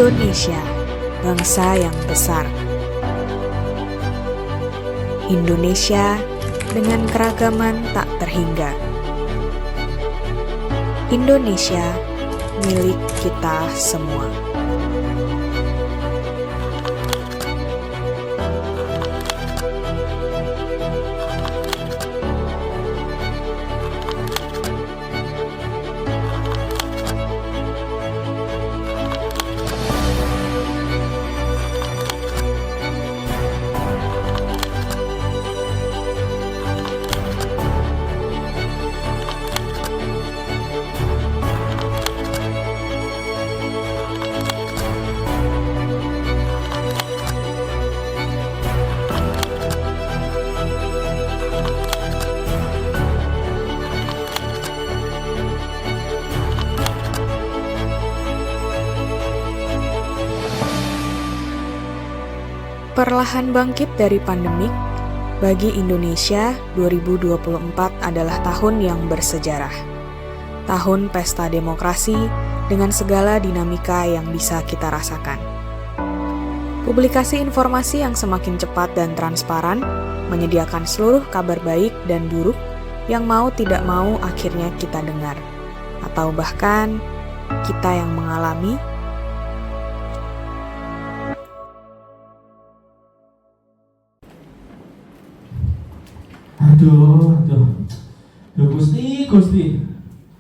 Indonesia, bangsa yang besar. Indonesia dengan keragaman tak terhingga. Indonesia milik kita semua. Perlahan bangkit dari pandemik, bagi Indonesia 2024 adalah tahun yang bersejarah. Tahun pesta demokrasi dengan segala dinamika yang bisa kita rasakan. Publikasi informasi yang semakin cepat dan transparan menyediakan seluruh kabar baik dan buruk yang mau tidak mau akhirnya kita dengar. Atau bahkan kita yang mengalami. Aduh, Gusti,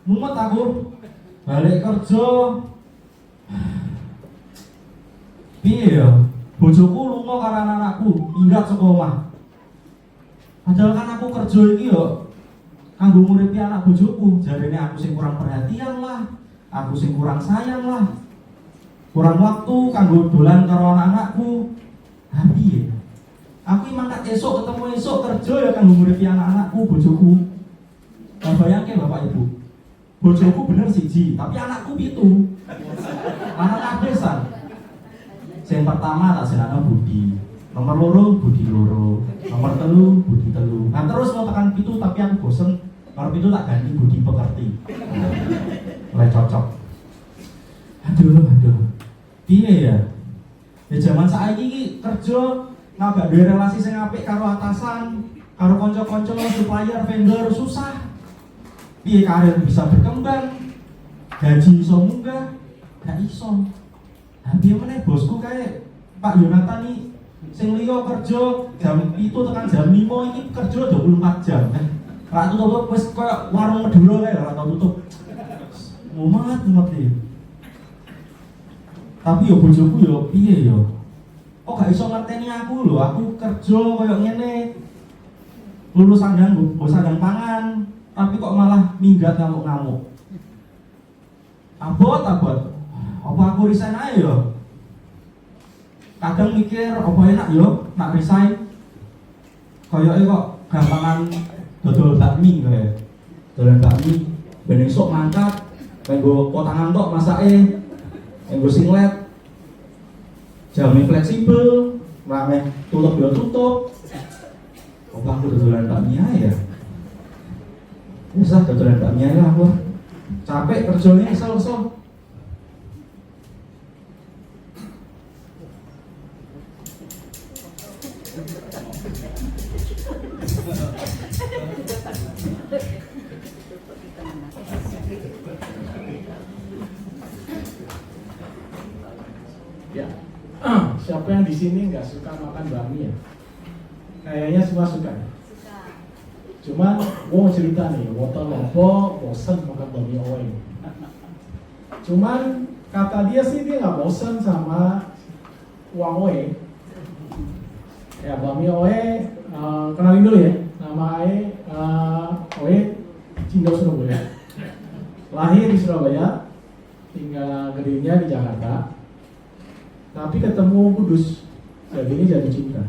mumet aku, balik kerja. Piye ya, bojoku lunga karo anakku, minggat saka omah. Padahal kan aku kerja iki yo kanggo nguripi anak bojoku, jarene aku sing kurang perhatian lah, aku sing kurang sayang lah. Kurang waktu kanggo dolan karo anak-anakku. Ha piye? Aku mangkat esok ketemu esok kerja ya kan nguripi anak-anakku, bojoku. Lah bayangke Bapak Ibu. Bojoku bener siji, tapi anakku 7. Anak kabesan. Yang pertama tak senana Budi. Nomor loro Budi loro. Nomor telu Budi telu. Nah terus mau tekan 7 tapi aku bosen. Nomor 7 tak ganti Budi pekerti. Mulai cocok. Aduh. Piye ya? Ya zaman saiki iki kerja gak duwe relasi sing apik karo atasan, karo kanca-kanca, supplier, vendor, susah. Piye karir bisa berkembang? Gaji iso munggah? Gak iso. Nah, piye meneh bosku kae Pak Yonatan nih sing liya kerja jam 7 tekan jam 5 iki kerja 24 jam. Ra tutup wis koyo warung Madura kae ora tau tutup. Mumet iki. Tapi yo bojoku yo piye yo? Kok gak iso ngerteni aku lho, aku kerja koyo ngene. Lulus sandang pangan, tapi kok malah minggat ngamuk-ngamuk. Abot. Apa aku resign ae yo? Kadang mikir apa enak yo nak resign. Koyoke kok gampangan dodol bakmi kae. Dolan bakmi ben esuk mangkat, nggo potangan tok masake, nggo singlet. Jamnya fleksibel, rame tutup ya tutup. Apa aku dodolan bakmi aja ya? Usah dodolan bakmi aja lah aku. Capek kerjanya kesel. Ya. Siapa yang di sini nggak suka makan bakmi ya? Kayaknya semua suka. Cuman mau cerita nih, wotol lopo bosen makan bakmi owe. Cuman kata dia sih dia nggak bosen sama uang owe. Ya bakmi owe, kenalin dulu ya. Nama owe Cindo Surabaya. Lahir di Surabaya, tinggal gedenya di Jakarta. Tapi ketemu Kudus, jadinya jadi cinta.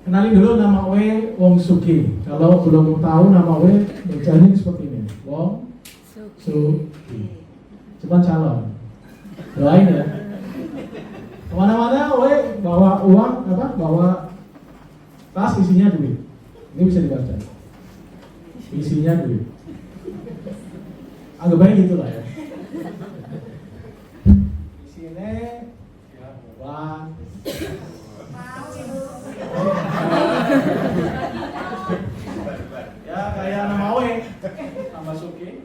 Kenalin dulu nama Owe Wong Suki. Kalau belum tahu nama Owe, bacanya seperti ini. Wong Suki. Cuma calon. Doain ya. Kemana-mana Owe bawa uang, bawa tas isinya duit. Ini bisa dibaca. Isinya duit. Anggap baik gitu lah ya. sini ya beban. Ya kayak nama Oe, nama Suki.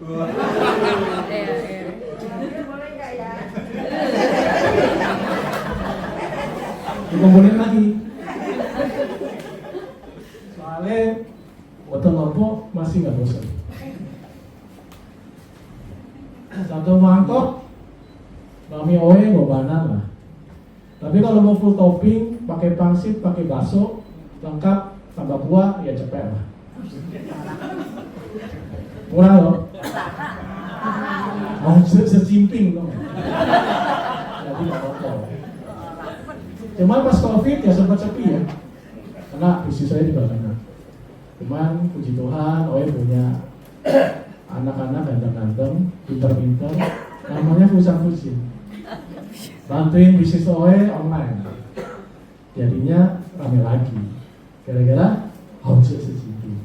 Dikumpulin lagi. Soalnya botol lopo masih nggak bosan. Satu mangkok Bami Oe bobanan lah. Tapi kalau mau full topping, pakai pangsit, pakai bakso, lengkap tambah kuah, ya cepet lah. Murah loh. Mau secimping dong. Jadi nggak apa-apa. Cuman pas COVID ya sempat sepi ya. Karena bisnis saya juga kena. Cuman puji Tuhan, Oe punya anak-anak ganteng-ganteng, pinter-pinter, namanya Fusan-Fusin. Bantuin bisnis Oe online. Jadinya rame lagi. Gara-gara omset segitu.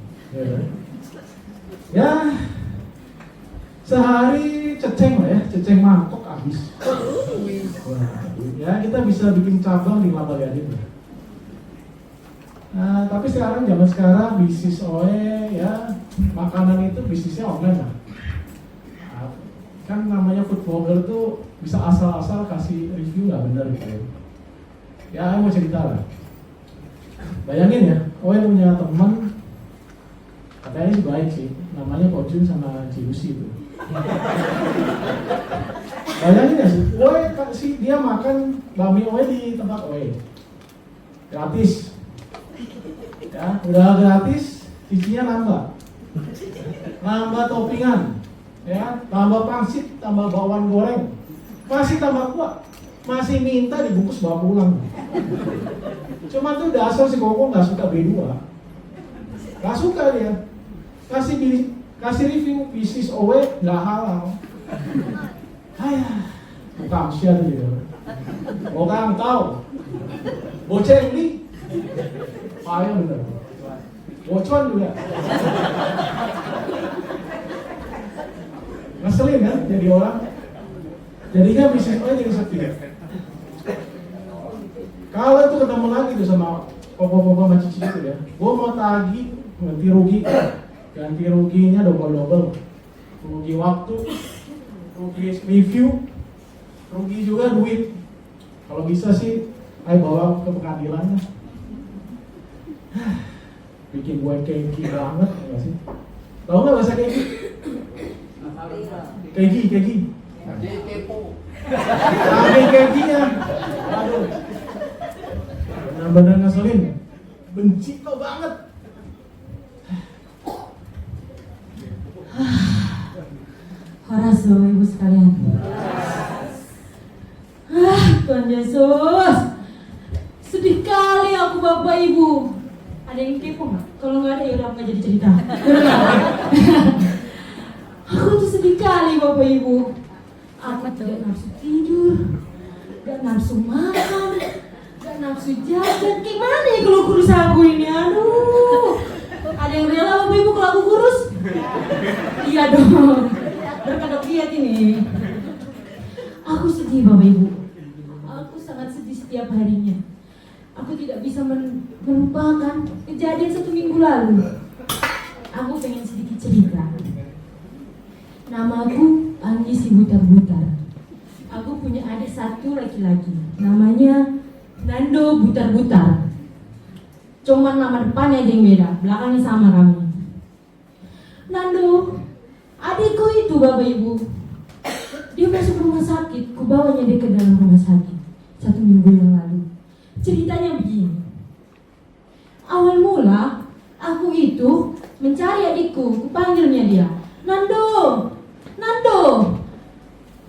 Ya, sehari ceceng lah ya, ceceng mangkok habis. Ya kita bisa bikin cabang di Labagading. Nah, tapi sekarang zaman sekarang bisnis Oe ya makanan itu bisnisnya online lah. Kan namanya food blogger tuh bisa asal-asal kasih review nggak benar gitu. Ya, aku mau cerita lah. Bayangin ya, Oe punya teman katanya baik sih, namanya Kojun sama Ciusi itu. Bayangin ya sih, Oe kasih dia makan bami Oe di tempat Oe gratis. Ya, udah gratis, isinya nambah toppingan, ya, tambah pangsit, tambah bawang goreng, masih tambah kuah, masih minta dibungkus bawa pulang. Cuma tuh dasar si Koko nggak suka B2, nggak suka dia, kasih review bisnis Oe nggak halal. Ayah, bukan siapa gitu, orang tahu, bocah ini. Ayah bener, bocuan juga. Ngeselin kan jadi orang. Jadinya bisnis Oe jadi sepi. Kalau itu ketemu lagi tuh sama papa-papa sama cici itu ya, gue mau tagih ganti ruginya double, rugi waktu, rugi review, rugi juga duit. Kalau bisa sih, ayo bawa ke pengadilan. Bikin gue keki banget, ya sih? Tahu nggak bahasa keki? Keki. Kepo. Kekinya. Aduh. Benar-benar ngeselin. Benci kok banget. Horas loh ibu sekalian. Tuhan Yesus, sedih kali aku bapak ibu. Ada yang kepo nggak? Kalau nggak ada ya udah nggak jadi cerita. Aku tuh sedih kali bapak ibu. Aku tidak nafsu tidur, gak nafsu makan, gak nafsu jajan. Gimana ya kalau kurus aku ini? Aduh, ada yang rela bapak ibu kalau aku kurus? Iya dong, berkadok diet ini. Aku sedih bapak ibu. Aku sangat sedih setiap harinya. Aku tidak bisa melupakan kejadian 1 minggu lalu. Aku pengen sedikit cerita. Namaku Anggi si Butar-Butar. Aku punya adik satu laki-laki. Namanya Nando Butar-Butar. Cuman nama depannya aja yang beda, belakangnya sama kami. Nando, adikku itu bapak ibu. Dia masuk rumah sakit, ku bawanya dia ke dalam rumah sakit 1 minggu yang lalu. Ceritanya begini. Awal mula aku itu mencari adikku, ku panggilnya dia, Nando.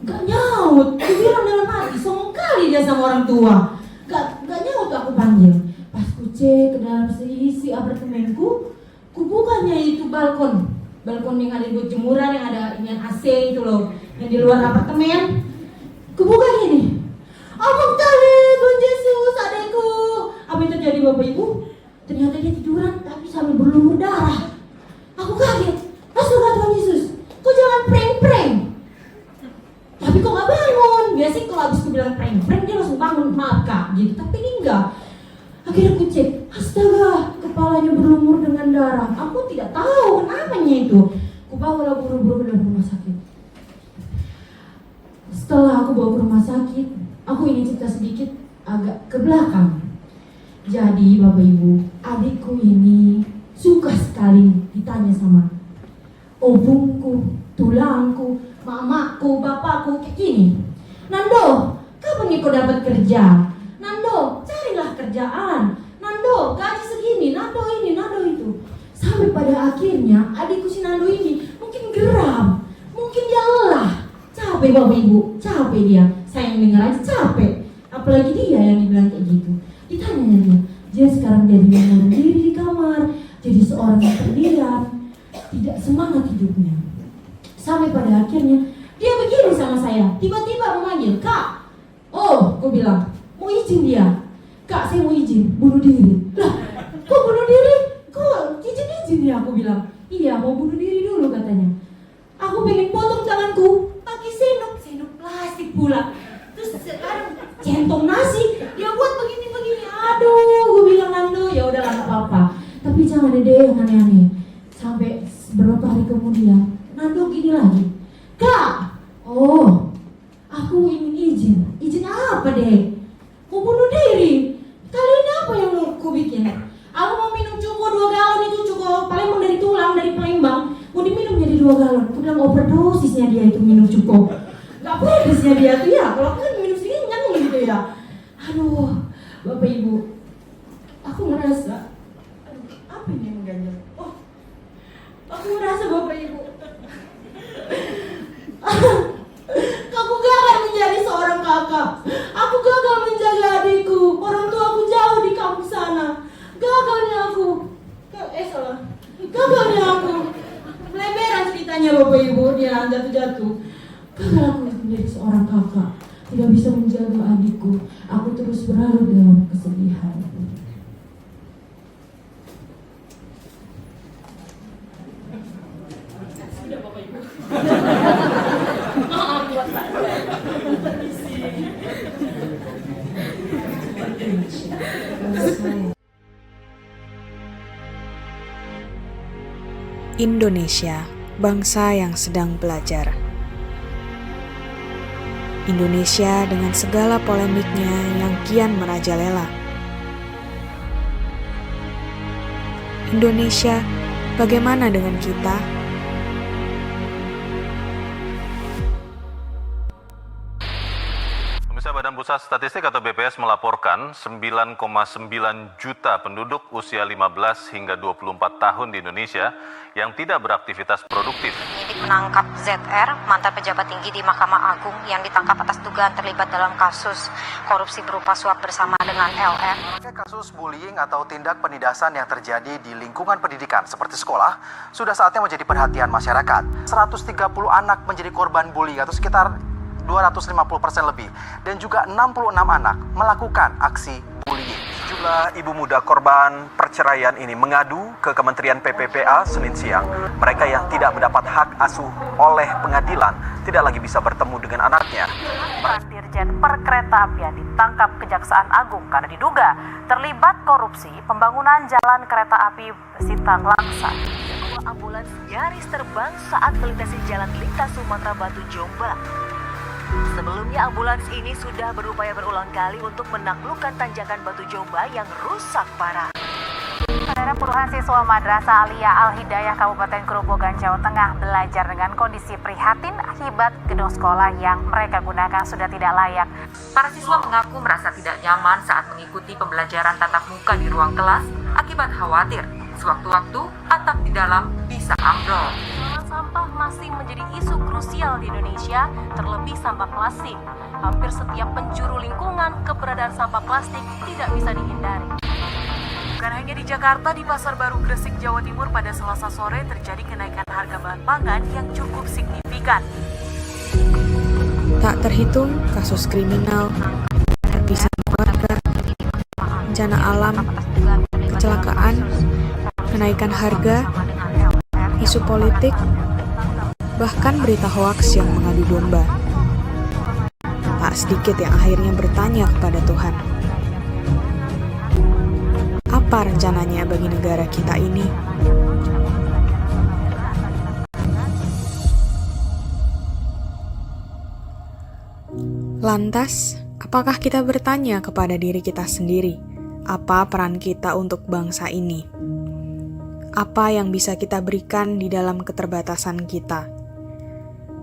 Gak nyaut, ku bilang dalam hati, songong kali dia sama orang tua. Gak nyaut aku panggil. Pas ku cek ke dalam seisi apartemenku, ku bukanya itu balkon yang ada buat jemuran, yang ada yang AC itu loh, yang di luar apartemen. Ku buka ini. Abang kali, Tuhan Yesus, adekku. Apa yang terjadi bapak ibu? Ternyata dia tiduran tapi sambil berlumur darah. Aku kaget. Astaga Tuhan Yesus, kok jangan prank. Tapi kok gak bangun? Biasanya kalau habis aku bilang gitu, tapi ini enggak. Akhirnya aku cek, astaga, kepalanya berlumur dengan darah. Aku tidak tahu kenapanya itu. Aku bawa buru-buru ke rumah sakit. Setelah aku bawa ke rumah sakit, aku ingin cerita sedikit agak ke belakang. Jadi Bapak Ibu, adikku ini suka sekali ditanya sama obungku, tulangku, mamaku, bapakku kayak gini. Nando, kapan kau dapat kerja? Nando, carilah kerjaan. Nando, gaji segini, Nando ini, Nando itu. Sampai pada akhirnya adikku si Nando ini mungkin geram, mungkin dia lelah. Capek Bapak Ibu, capek dia. Saya yang dengar aja capek. Apalagi dia yang dibilang kayak gitu. Ditanya dia sekarang jadi mengurung diri di kamar, jadi seorang yang terdiam, tidak semangat hidupnya. Sampai pada akhirnya dia begini sama saya, tiba-tiba memanggil, "Kak." Oh, aku bilang, "Mau izin dia." "Kak, saya mau izin bunuh diri." Lah, kok bunuh diri? Kok izin ya? Aku bilang, "Iya, mau bunuh diri dulu," katanya. "Aku pengen potong tanganku pakai sendok plastik pula. Terus sekarang centong nasi dia buat begini-begini." Aduh, gue bilang, "Nando, ya udahlah nggak apa-apa. Tapi jangan ada deh yang aneh-aneh." Sampai beberapa hari kemudian, Nando gini lagi, "Kak, oh, aku ingin izin. Izin apa deh? Mau bunuh diri. Kali ini apa yang mau aku bikin? Aku mau minum cuko 2 galon itu, cuko Palembang dari tulang, dari Palembang. Mau diminum jadi 2 galon. Aku bilang overdosisnya dia itu minum cuko. Gak pedesnya dia tuh ya. Kalau aku kan minum sedikit nyambung gitu ya. Aduh, Bapak Ibu, aku merasa, apa ini yang mengganjal? Oh, aku merasa Bapak Ibu, aku gagal menjadi seorang kakak. Aku gagal menjaga adikku. Orang tua aku jauh di kampung sana. Gagalnya aku. Gagalnya aku. Meleberan ceritanya Bapak Ibu, dia jatuh-jatuh. Gagal aku menjadi seorang kakak. Tidak bisa menjaga adikku. Aku terus berlarut dalam kesedihan. Sudah Bapak Ibu. Maaf buat Indonesia, bangsa yang sedang belajar. Indonesia dengan segala polemiknya yang kian merajalela. Indonesia, bagaimana dengan kita? Pemirsa, Badan Pusat Statistik atau BPS melaporkan 9,9 juta penduduk usia 15 hingga 24 tahun di Indonesia yang tidak beraktivitas produktif. Penyidik menangkap ZR, mantan pejabat tinggi di Mahkamah Agung yang ditangkap atas dugaan terlibat dalam kasus korupsi berupa suap bersama dengan LR. Kasus bullying atau tindak penindasan yang terjadi di lingkungan pendidikan seperti sekolah sudah saatnya menjadi perhatian masyarakat. 130 anak menjadi korban bullying atau sekitar 250% lebih, dan juga 66 anak melakukan aksi bullying. Sejumlah ibu muda korban perceraian ini mengadu ke Kementerian PPPA Senin siang. Mereka yang tidak mendapat hak asuh oleh pengadilan tidak lagi bisa bertemu dengan anaknya. Dirjen Perkeretaapian ditangkap Kejaksaan Agung karena diduga terlibat korupsi pembangunan jalan kereta api Sintang Langsa. Sebuah ambulans nyaris terbang saat melintasi jalan lintas Sumatera Batu Jombang. Sebelumnya ambulans ini sudah berupaya berulang kali untuk menaklukkan tanjakan Batu Jombang yang rusak parah. Saudara, puluhan siswa Madrasah Aliyah Al-Hidayah Kabupaten Grobogan, Jawa Tengah belajar dengan kondisi prihatin akibat gedung sekolah yang mereka gunakan sudah tidak layak. Para siswa mengaku merasa tidak nyaman saat mengikuti pembelajaran tatap muka di ruang kelas akibat khawatir sewaktu-waktu atap di dalam bisa ambrol. Sampah masih menjadi isu krusial di Indonesia, terlebih sampah plastik. Hampir setiap penjuru lingkungan, keberadaan sampah plastik tidak bisa dihindari. Bukan hanya di Jakarta, di Pasar Baru Gresik, Jawa Timur pada Selasa sore terjadi kenaikan harga bahan pangan yang cukup signifikan. Tak terhitung kasus kriminal, perpisahan keluarga, bencana alam, kecelakaan, kenaikan harga, isu politik, bahkan berita hoaks yang mengadu domba. Tak sedikit yang akhirnya bertanya kepada Tuhan, apa rencananya bagi negara kita ini? Lantas, apakah kita bertanya kepada diri kita sendiri, apa peran kita untuk bangsa ini? Apa yang bisa kita berikan di dalam keterbatasan kita?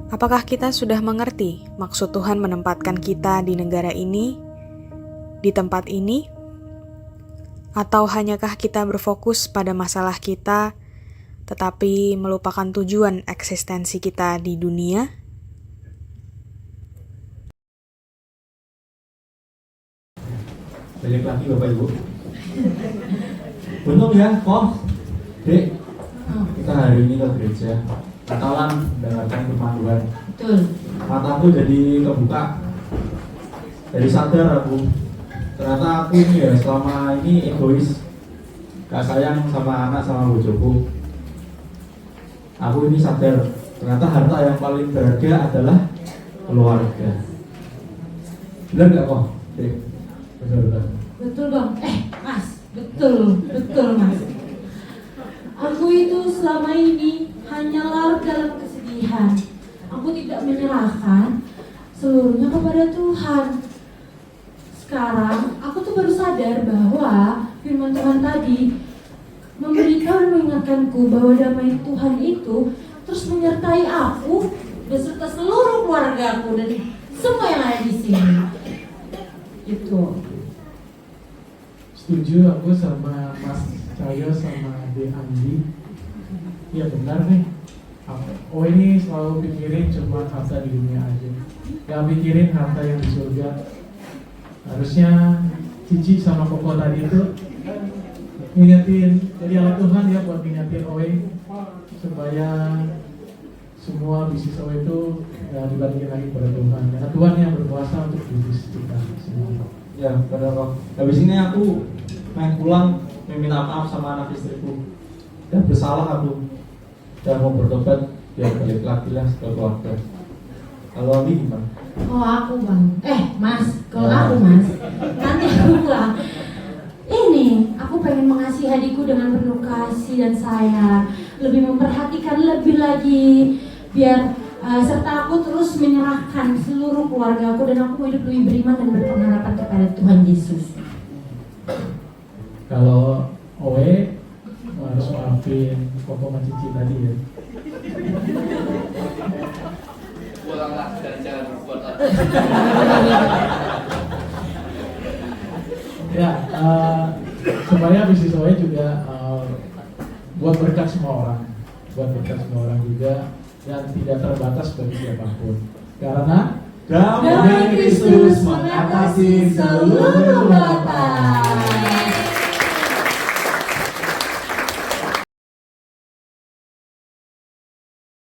Apakah kita sudah mengerti maksud Tuhan menempatkan kita di negara ini, di tempat ini? Atau hanyakah kita berfokus pada masalah kita, tetapi melupakan tujuan eksistensi kita di dunia? Balik lagi Bapak Ibu. Untung ya, Kok, Dek, kita hari ini ke gereja. Natalan mendengarkan firman Tuhan. Betul. Mataku jadi kebuka. Jadi sadar aku. Ternyata aku ini ya selama ini egois. Gak sayang sama anak sama bojoku. Aku ini sadar. Ternyata harta yang paling berharga adalah keluarga. Benar gak Kok, Dek? Betul Bang. Mas, betul Mas. Aku itu selama ini hanya larut dalam kesedihan. Aku tidak menyerahkan seluruhnya kepada Tuhan. Sekarang aku tuh baru sadar bahwa firman Tuhan tadi memberitahu dan mengingatkanku bahwa damai Tuhan itu terus menyertai aku beserta seluruh keluargaku dan semua yang ada di sini. Itu. Setuju aku sama Mas Cahyo sama De Andi. Ya benar nih. Oh ini selalu pikirin cuma harta di dunia aja. Gak pikirin harta yang di surga. Harusnya Cici sama Koko tadi itu ngingetin, jadi alat Tuhan ya buat ngingetin Oe supaya semua bisnis Oe itu ya dibalikin lagi kepada Tuhan. Karena Tuhan yang berkuasa untuk bisnis kita semua. Ya, benar Kok. Habis ini aku main pulang, meminta maaf sama anak istriku. Dan bersalah aku. Dan mau bertobat, ya balik lagi lah ke keluarga. Kalau Abi gimana? Kalau aku Bang, Mas, kalau aku Mas, nanti aku pulang. Ini, aku pengen mengasihi adikku dengan penuh kasih dan sayang, lebih memperhatikan lebih lagi, biar serta aku terus menyerahkan seluruh keluarga aku dan aku mau hidup lebih beriman dan berpengharapan kepada Tuhan Yesus. Kalau Oe harus maafin Koko sama Cici tadi ya. Pulanglah dan jangan berbuat lagi. Ya, supaya bisnis Oe juga buat berkat semua orang, juga dan tidak terbatas bagi siapapun. Karena damai Kristus mengatasi seluruh